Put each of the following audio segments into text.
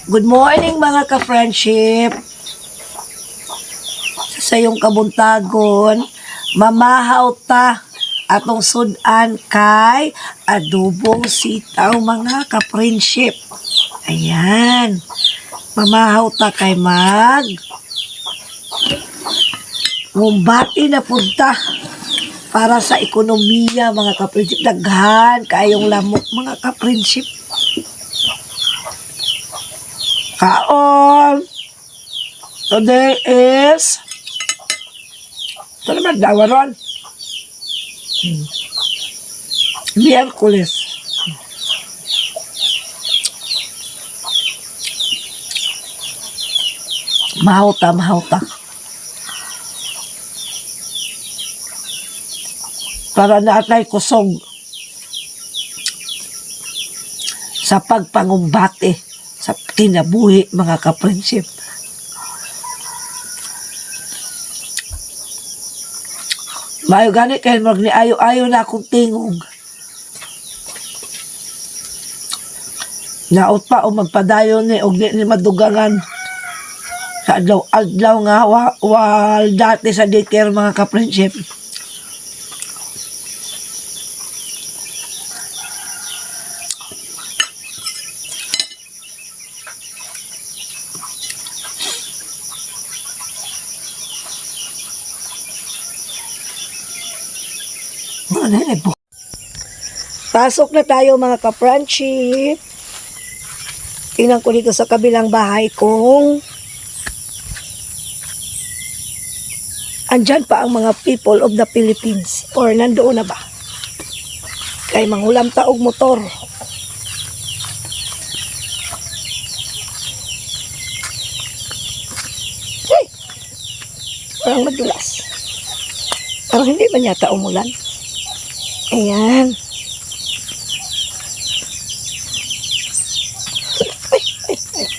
Good morning mga ka-friendship. Sa iyong kabuntagon, mamahaw ta atong sudan kay adobong sitaw mga ka-friendship. Ayan. Mamahaw ta kay ngumbati na punta para sa ekonomiya mga ka-friendship. Daghan kayong lamok mga ka-friendship. Kaon. Today is ito naman dawaron. Miyerkules. Mahauta. Para naatay kusog sa pagpangumbate sa kinabuhi mga ka-friendship. Mayo gani kay mag ni ayo na akong tingog. Naot pa o magpadayon ni og ni madugangan sa adlaw nga wal dati sa daycare mga ka-friendship. Pasok na tayo mga ka-friendship. Tingnan ko dito sa kabilang bahay kung andyan pa ang mga people of the Philippines or nandoon na ba? Kay manghulam taog motor. Hey! Parang madulas. Parang hindi ba yata umulan? Ayan. Ay,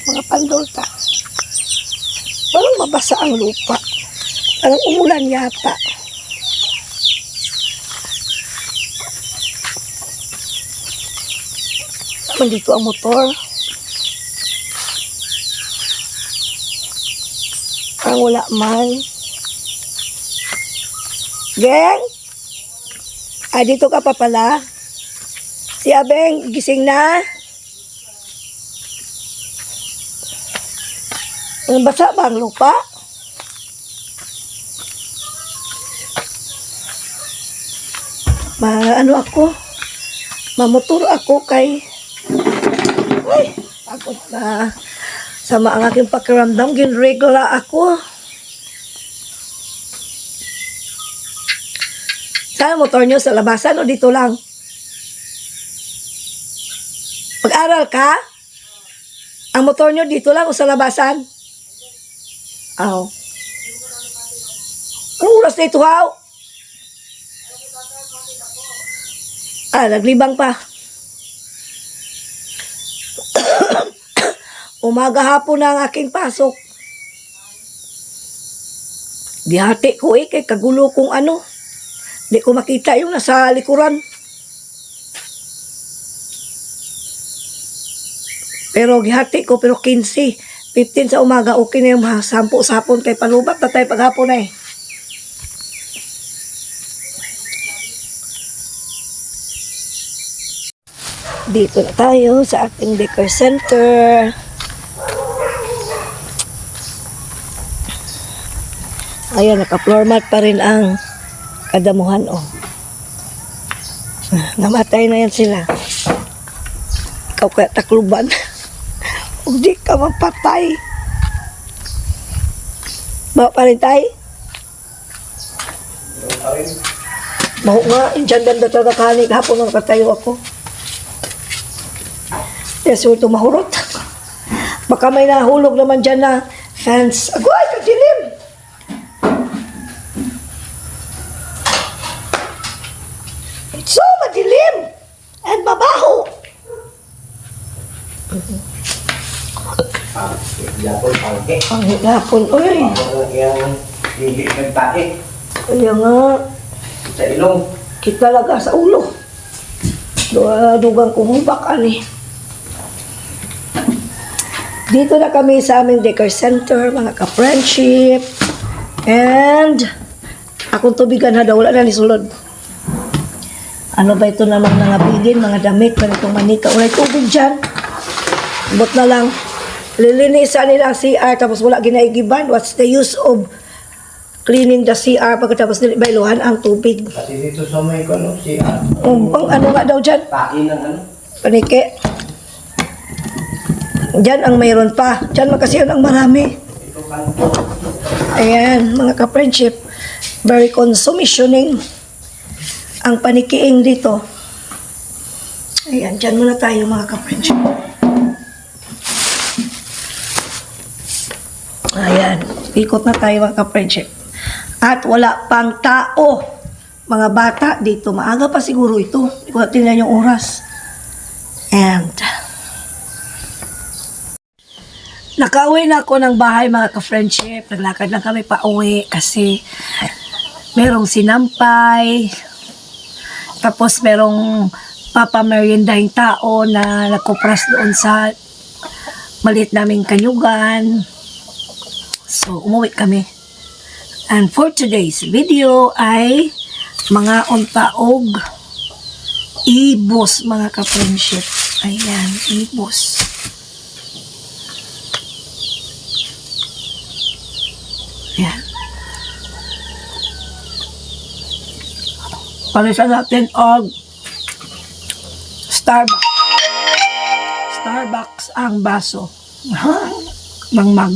mga pandolta. Parang mabasa ang lupa. Parang umulan yata. Nandito ang motor. Parang wala man. Geng? Ay, dito ka pa pala. Si Abeng, gising na. Basa ba ang lupa? Ano ako? Mamotor ako kay... Ay, pagod na. Sama ang aking pakiramdam, ginregula ako. Saan motor nyo? Sa labasan o dito lang? Mag-aral ka? Ang motor nyo dito lang o sa labasan? Aw. Anong oras na ito, haw? Naglibang pa. Umaga hapon na ang aking pasok. Dihati ko kay kagulo kong ano. Hindi ko makita yung nasa likuran. Pero gihati ko, pero 15. 15 sa umaga, okay na yung 10 sa hapon. Kay palubat na tayo paghapon na eh. Dito na tayo sa ating decor center. Ayan, naka-floor mat pa rin ang kadamuhan, oh. Namatay na yan sila. Ikaw kaya takluban. Huwag di ka mapatay. Bawa pa rin tayo? Bawa nga, dyan ganda talaga kanig. Hapon nang katayo ako. Yes, ito mahurot. Baka may nahulog naman dyan na fence. Agoy, kadilim! It's so madilim and mabaho. Ang higapon, uy. Yung hindi nagtae. Kaya nga. Sa ilong. Kita laga sa ulo. Dugang kumubak, ani. Dito na kami sa aming daycare center, mga ka-friendship. And, akong tubigan na daw, wala na ni sulod. Ano ba ito namang mga bilin, mga damit, ganitong manika. Wala tubig dyan. Bot na lang. Lilinisan nila ang CR, tapos wala ginaigiban. What's the use of cleaning the CR pagkatapos nilibailuhan ang tubig? Kasi dito sa may kono, si Ano nga daw dyan? Pain ng ano. Panike. Diyan ang mayroon pa. Diyan kasi yun ang marami. Ito kanto. Ayan, mga ka-friendship. Very consumptioning ang panikiing dito. Ayan, dyan muna tayo mga ka-friendship. Ayan, ikot na tayo mga ka-friendship. At wala pang tao. Mga bata dito. Maaga pa siguro ito. Hindi ko na tingnan yung oras. And nakauwi na ako ng bahay mga ka-friendship. Naglakad lang kami pa uwi kasi merong sinampay. Tapos merong papameriendahing tao na nagkupras doon sa maliit naming kanyugan. So, umuwi kami. And for today's video ay mga untaog ibos mga ka-friendship. Ayan, ibos. Ayan. Palisan natin og Starbucks. Starbucks ang baso. ng mag.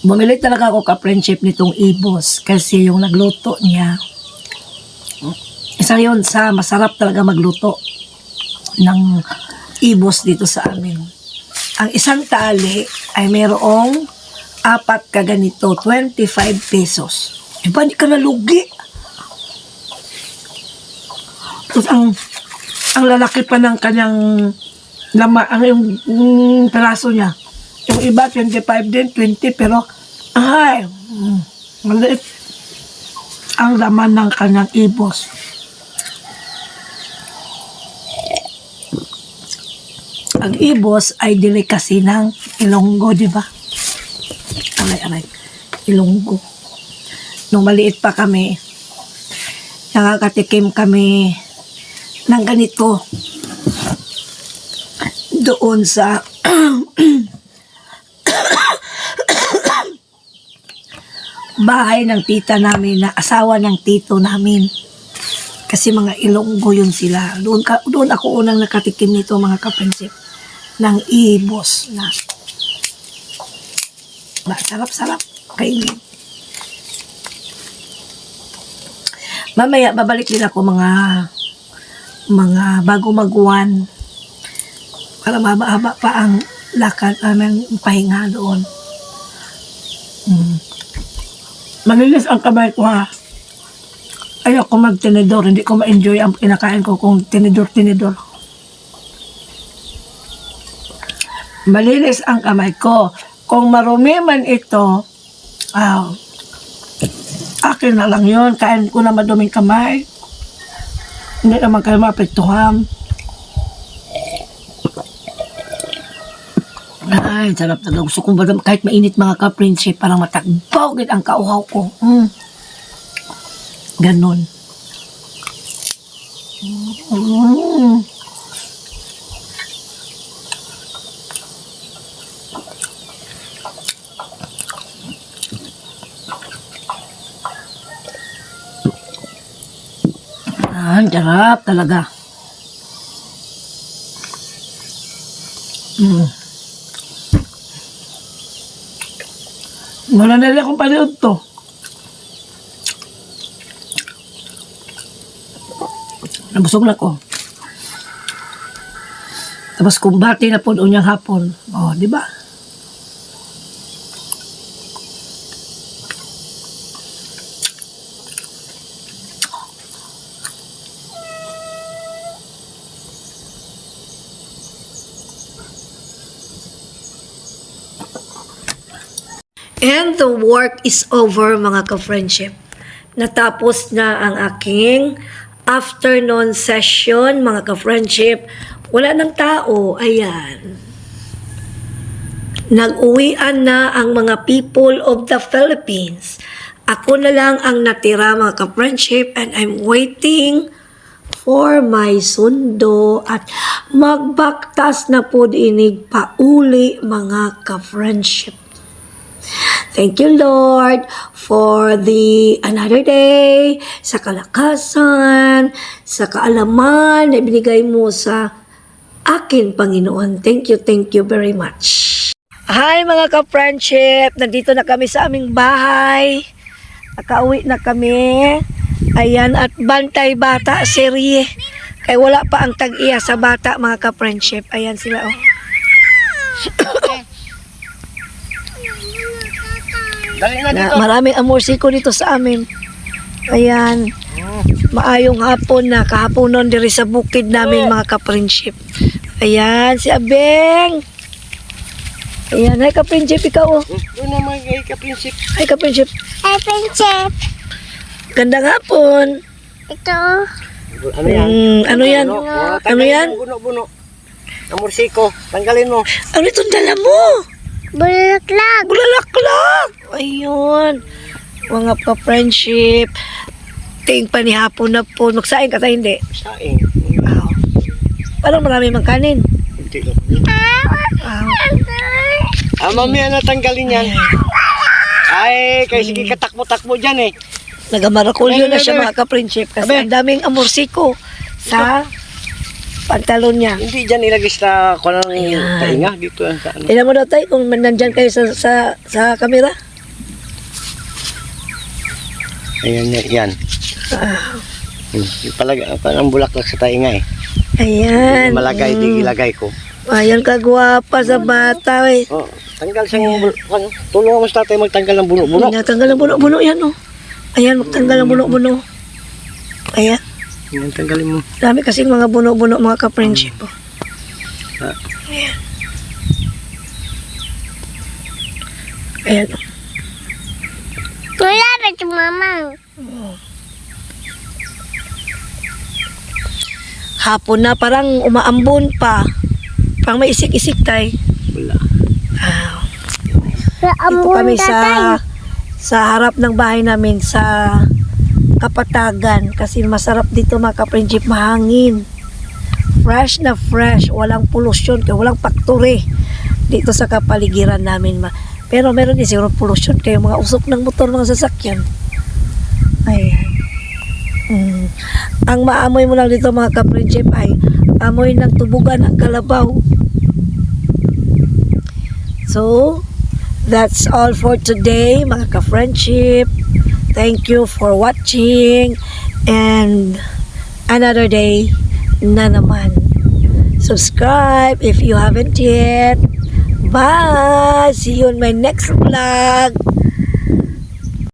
Bumili talaga ako ka-friendship nitong ibos kasi yung nagluto niya, isa yun sa masarap talaga magluto ng ibos dito sa amin. Ang isang tali ay mayroong 4 kaganito, 25 pesos. Diba, hindi ka nalugi? Tapos ang lalaki pa ng kanyang yung peraso niya. Yung iba, 25 din, 20, pero maliit ang laman ng kanyang ibos. Ang ibos ay delicacy ng Ilonggo, di ba? Aray. Ilonggo. Nung maliit pa kami, nakakatikim kami ng ganito doon sa bahay ng tita namin na asawa ng tito namin. Kasi mga Ilonggo yun sila. Doon ako unang nakatikim nito mga kaprinsip ng ibos na sarap-sarap kainin. Mamaya babalik din ako mga bago mag-1 para mahaba pa ang lakad aming pahinga doon. Malinis ang kamay ko ha. Ayoko mag-tinidor. Hindi ko ma-enjoy ang kinakain ko kung tinidor. Malinis ang kamay ko. Kung marumi man ito, akin na lang yun. Kain ko na maduming kamay. Hindi naman kayo mapektuhan. Ay, sarap talaga. Gusto kong kahit mainit mga ka-friendship, parang matagbaw ang kauhaw ko. Ganon. Sarap talaga. Wala na rin akong paliod to. Nabusog na ko. Tapos kumbati na po doon yung hapon. O, di ba? And the work is over mga ka-friendship. Natapos na ang aking afternoon session mga ka-friendship. Wala ng tao, ayan. Nag-uwian na ang mga people of the Philippines. Ako na lang ang natira mga ka-friendship and I'm waiting for my sundo at magbaktas na po inig pauli mga ka-friendship. Thank you, Lord, for the another day, sa kalakasan, sa kaalaman na ibinigay mo sa akin, Panginoon. Thank you very much. Hi mga ka-friendship, nandito na kami sa aming bahay. Nakauwi na kami. Ayan, at Bantay Bata serye. Kaya wala pa ang tag-iya sa bata mga ka-friendship. Ayan sila, oh. Dali na dito. Maraming amorsiko dito sa amin. Ayan. Maayong hapon na kahaponon diri sa bukid namin mga ka-friendship. Ayan, si Abeng. Ayan, hi ka-friendship, ikaw, oh. Doon na mga ka-prinsip. Hi ka-friendship. Hey, Princess. Gandang hapon. Ito. Ano yan? Ano yan? Ano yan? Buno-buno. Amorsiko. Tanggalin mo. Ano itong dala mo? Bulaklak. Bulalaklak! Ayun. Mga pa-friendship. Ting panihapon na po. Magsaing ka tayo, hindi? Saing. Wow. Parang marami mang kanin. Hindi lang. Wow. Mami, ano tanggalin yan? Ay, kaya sige katakbo-takbo dyan eh. Nagamarakulyo na siya mga ka-friendship kasi ang daming amorsiko sa pantalon niya. Hindi dyan ilagay sa kulang Ayan. tainga. Dito yan sa ano. Tignan mo daw tayo kung nandyan kayo sa camera. Ayan, yan. Parang bulaklak sa tainga eh. Ayan. Malagay, di ilagay ko. Ayan kagwapa sa bata. Eh. Oh, tanggal siyang tulungan mo sa tatay magtanggal ng buno-buno. Natanggal ang buno-buno yan, oh. Ayan, magtanggal ang buno-buno. Ayan. Ayan, tanggalin mo. Dami kasing mga buno-buno, mga ka-friendship, oh. Ah. Ayan. Ayan, oh. Wala na si Mama. Hapon na, parang umaambon pa. Parang may isik-isik tay. Wala. Wow. Sa Ito ambon kami tatay. sa harap ng bahay namin sa Kapatagan kasi masarap dito mga ka-friendship, mahangin. Fresh na fresh, walang pollution, kaya walang factory dito sa kapaligiran namin. Pero meron din siguro pollution kaya mga usok ng motor, mga sasakyan. Ayan. Ang maamoy mo lang dito mga ka-friendship ay amoy ng tubugan ng kalabaw. So, that's all for today, mga ka-friendship. Thank you for watching and another day na naman. Subscribe if you haven't yet. Bye! See you in my next vlog.